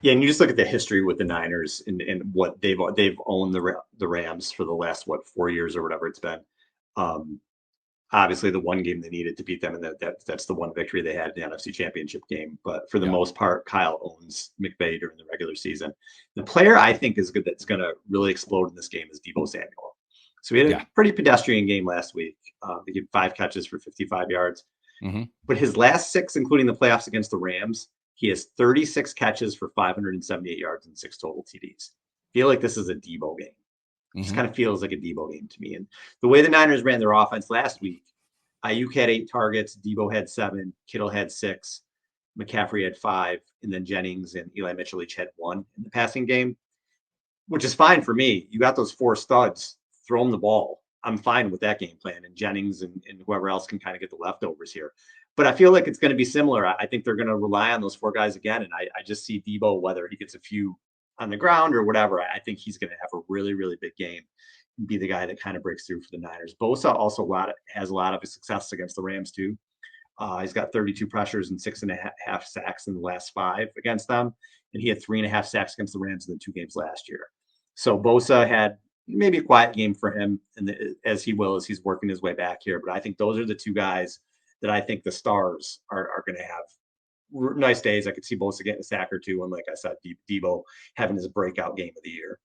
Yeah, and you just look at the history with the Niners and what they've owned the Rams for the last 4 years or whatever it's been. Um, Obviously, the one game they needed to beat them, and that's the one victory they had in the NFC Championship game. But for the Yeah. most part, Kyle owns McVay during the regular season. The player I think is good that's going to really explode in this game is Deebo Samuel. So we had a Yeah. pretty pedestrian game last week. They gave 5 catches for 55 yards. Hmm. But his last 6, including the playoffs against the Rams, he has 36 catches for 578 yards and 6 total TDs. I feel like this is a Deebo game. Just Hmm. kind of feels like a Deebo game to me. And the way the Niners ran their offense last week, Ayuk had 8 targets, Deebo had 7, Kittle had 6, McCaffrey had 5, and then Jennings and Eli Mitchell each had 1 in the passing game, which is fine for me. You got those 4 studs, throw them the ball. I'm fine with that game plan. And Jennings and whoever else can kind of get the leftovers here. But I feel like it's going to be similar. I think they're going to rely on those 4 guys again. And I just see Deebo, whether he gets a few on the ground or whatever, I think he's going to have a really, really big game and be the guy that kind of breaks through for the Niners. Bosa also has a lot of success against the Rams too. He's got 32 pressures and 6.5 sacks in the last 5 against them. And he had 3.5 sacks against the Rams in the 2 games last year. So Bosa had maybe a quiet game for him, and as he's working his way back here. But I think those are the 2 guys that I think the stars are going to have nice days. I could see Bosa getting a sack or 2, and like I said, Deebo having his breakout game of the year.